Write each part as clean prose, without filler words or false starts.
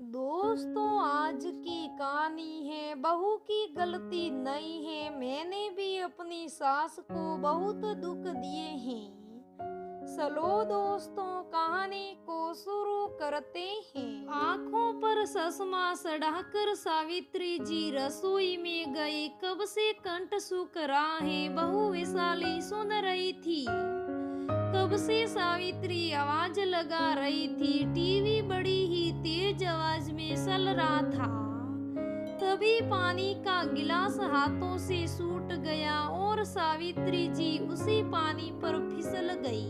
दोस्तों, आज की कहानी है बहू की गलती नहीं है। मैंने भी अपनी सास को बहुत दुख दिए हैं। चलो दोस्तों, कहानी को शुरू करते हैं। आंखों पर चश्मा चढ़ाकर सावित्री जी रसोई में गई। कब से कंठ सूख रहा है, बहू वैशाली सुन रही थी। कब से सावित्री आवाज लगा रही थी। टीवी बड़ी ही तेज आवाज में चल रहा था। तभी पानी का गिलास हाथों से छूट गया और सावित्री जी उसी पानी पर फिसल गई।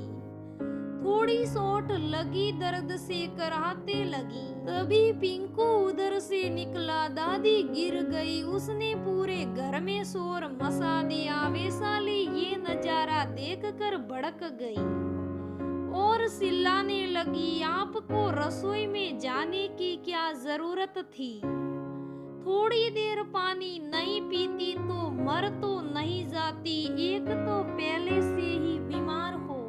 थोड़ी चोट लगी, दर्द से कराहते लगी। तभी पिंकू उधर से निकला। दादी गिर गई। उसने पूरे घर में शोर मचा दिया। वैशाली ये नजारा देखकर भड़क गई और चिल्लाने लगी, आपको रसोई में जाने की क्या जरूरत थी? थोड़ी देर पानी नहीं पीती तो मर तो नहीं जाती। एक तो पहले से ही बीमार हो,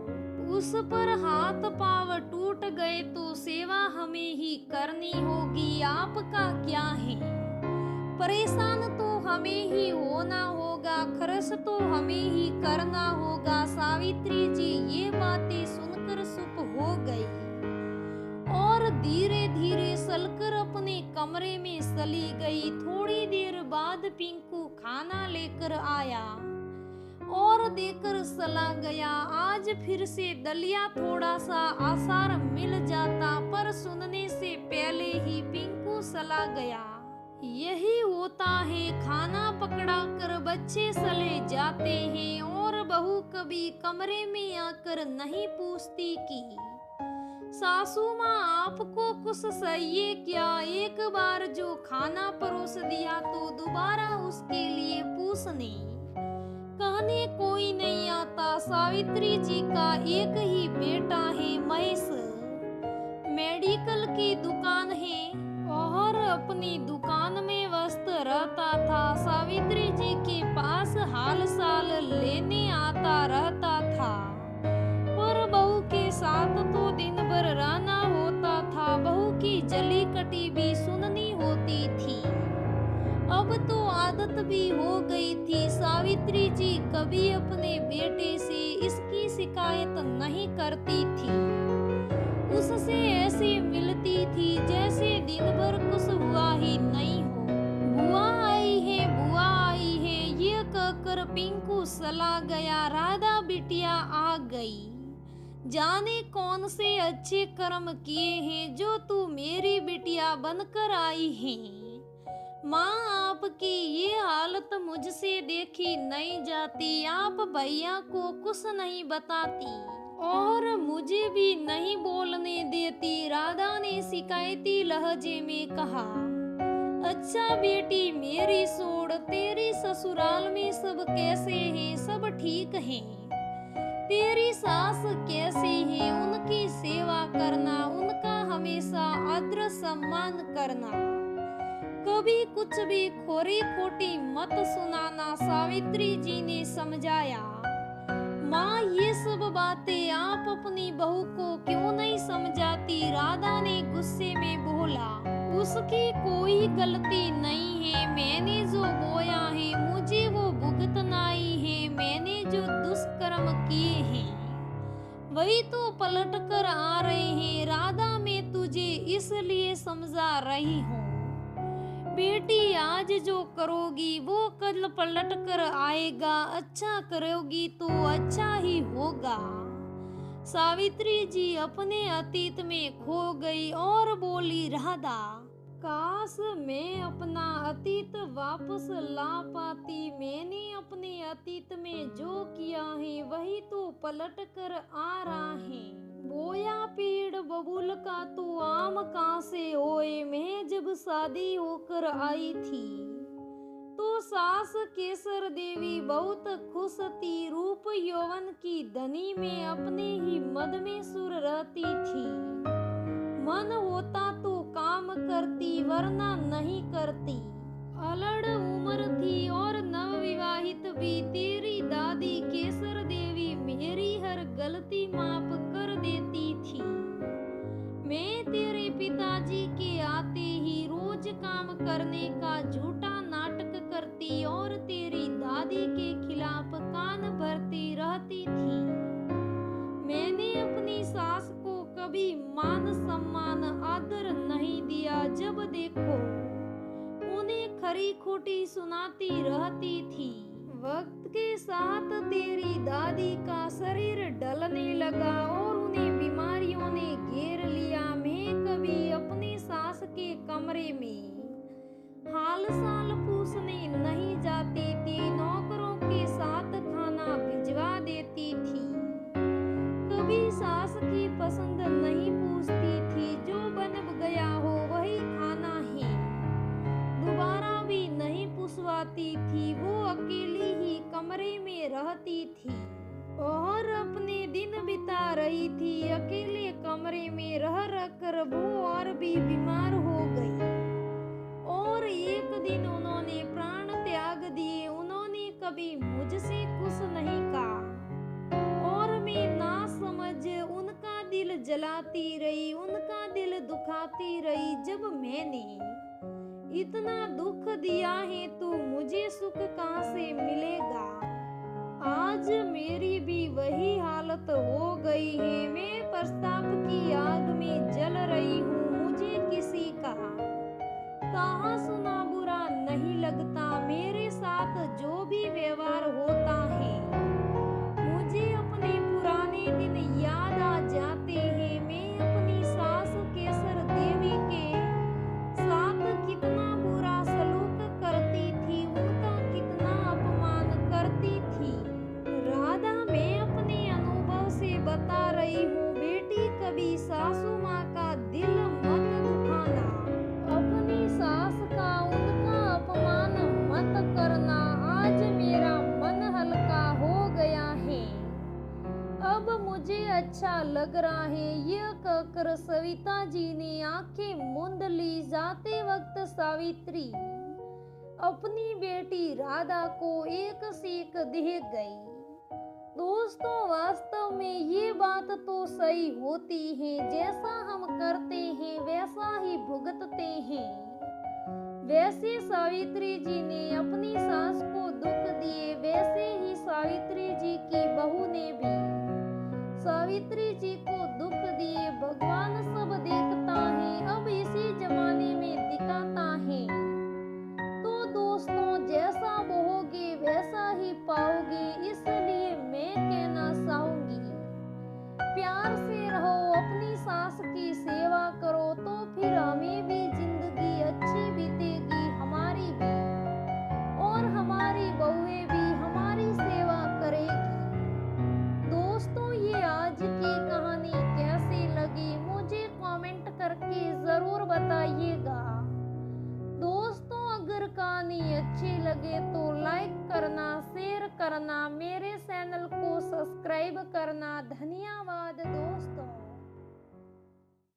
उस पर हाथ पांव टूट गए तो सेवा हमें ही करनी होगी। आपका क्या है? परेशान तो हमें ही होना होगा, खर्च तो हमें ही करना होगा। सावित्री जी ये बातें सुनकर चुप हो गई और धीरे धीरे चलकर अपने कमरे में चली गई। थोड़ी देर बाद पिंकू खाना लेकर आया और देकर चला गया। आज फिर से दलिया थोड़ा सा आसार मिल जाता, पर सुनने से पहले ही पिंकू चला गया। यही होता है, खाना पकड़ा कर बच्चे चले जाते हैं और बहू कभी कमरे में आकर नहीं पूछती कि सासू माँ आपको कुछ चाहिए क्या? एक बार जो खाना परोस दिया तो दोबारा उसके लिए पूछने कहने कोई नहीं आता। सावित्री जी का एक ही बेटा है महेश, मेडिकल की दुकान है और अपनी दुकान में व्यस्त रहता था। सावित्री जी के पास हाल साल लेने आता रहता था, पर बहू के साथ तो दिन भर रहना होता था। बहू की जली कटी भी सुननी होती थी। अब तो आदत भी हो गई थी। सावित्री जी कभी अपने बेटे से इसकी शिकायत नहीं करती थी। उससे ऐसे मिलती थी जैसे दिन भर कुछ हुआ ही नहीं हो। बुआ आई है, बुआ आई है, ये कहकर पिंकू चला गया। राधा बिटिया आ गई। जाने कौन से अच्छे कर्म किए हैं जो तू मेरी बिटिया बनकर आई है। माँ, आपकी ये हालत मुझसे देखी नहीं जाती। आप भैया को कुछ नहीं बताती और मुझे भी नहीं बोलने देती, राधा ने शिकायती लहजे में कहा। अच्छा बेटी मेरी छोड़, तेरी ससुराल में सब कैसे हैं? सब ठीक हैं। तेरी सास कैसी है? उनकी सेवा करना, उनका हमेशा आदर सम्मान करना, कभी कुछ भी खोरी खोटी मत सुनाना। सावित्री जी ने समझाया। माँ, ये सब बातें आप अपनी बहू को क्यों नहीं समझाती? राधा ने गुस्से में बोला। उसकी कोई गलती नहीं है। मैंने जो बोया है मुझे वो भुगतना ही है। मैंने जो दुष्कर्म किए हैं वही तो पलट कर आ रहे हैं। राधा, मैं तुझे इसलिए समझा रही हूँ बेटी, आज जो करोगी वो कल पलट कर आएगा। अच्छा करोगी तो अच्छा ही होगा। सावित्री जी अपने अतीत में खो गई और बोली, राधा, काश मैं अपना अतीत वापस ला पाती। मैंने अपने अतीत में जो किया है वही तो पलट कर आ रहा है। बोया पेड़ बबूल का तो आम कहाँ से होए? मैं जब शादी होकर आई थी तो सास केसर देवी बहुत खुश थी। रूप यौवन की धनी में अपने ही मद में सुर रहती थी। मन होता तो काम करती वरना नहीं करती। अलड़ उम्र थी और नवविवाहित भी। तेरी दादी केसर देवी मेरी हर गलती माफ कर देती थी। मैं तेरे पिताजी के आते काम करने का झूठा नाटक करती और तेरी दादी के खिलाफ कान भरती रहती थी। मैंने अपनी सास को कभी मान सम्मान आदर नहीं दिया। जब देखो उन्हें खरी खोटी सुनाती रहती थी। वक्त के साथ तेरी दादी का शरीर ढलने लगा और उन्हें बीमारियों ने घेर लिया। मैं कभी अपनी सास के कमरे में हाल साल पूछने नहीं जाती थी। नौकरों के साथ खाना भिजवा देती थी। कभी सास की पसंद नहीं पूछती थी। जो बन गया हो वही खाना है। दोबारा भी नहीं पूछवाती थी। वो अकेली ही कमरे में रहती थी और अपने दिन बिता रही थी। अकेले कमरे में रह कर वो और भी बीमार हो गई और एक दिन उन्होंने प्राण त्याग दिए। उन्होंने कभी मुझसे कुछ नहीं कहा और मैं ना समझ उनका दिल जलाती रही, उनका दिल दुखाती रही। जब मैंने इतना दुख दिया है तो मुझे सुख कहाँ से मिलेगा। आज मेरी भी वही हालत हो गई है। मैं पश्चाताप की आग में जल रही हूँ। मुझे किसी का कहा सुना बुरा नहीं लगता। मेरे साथ जो भी व्यवहार होता है मुझे अपने पुराने दिन याद आ जाते हैं। मैं अपनी सास केसर देवी के साथ कितना बुरा सलूक करती थी, उनका कितना अपमान करती थी। राधा, मैं अपने अनुभव से बता रही हूँ बेटी, कभी सासू माँ का दिल मत दुखाना। अपनी सास का उनका अपमान मत करना। आज मेरा मन हल्का हो गया है। अब मुझे अच्छा लग रहा है। यह कहकर सविता जी ने आंखें मूंद ली। जाते वक्त सावित्री अपनी बेटी राधा को एक सीख दे गई। दोस्तों, वास्तव में ये बात तो सही होती है। जैसा हम करते हैं वैसा ही भुगतते हैं। वैसे सावित्री जी ने अपनी सास को दुख दिए, वैसे ही सावित्री जी की बहू ने भी सावित्री जी को दुख दिए। भगवान सब देखता है, अब इसी जमाने में दिखाता है। तो दोस्तों, जैसा बोओगे वैसा ही पाओगे। इसलिए मैं कहना चाहूंगी, प्यार से रहो, अपनी सास की सेवा करो, तो फिर हमें भी जिंदगी अच्छी बीतेगी, हमारी भी, और हमारी बहुएं भी हमारी सेवा करेगी। दोस्तों, ये आज की कहानी कैसी लगी मुझे कमेंट करके जरूर बताइएगा। दोस्तों, अगर कहानी अच्छी लगे तो लाइक करना, शेयर करना, मेरे चैनल को सब्सक्राइब करना। धन्यवाद दोस्तों।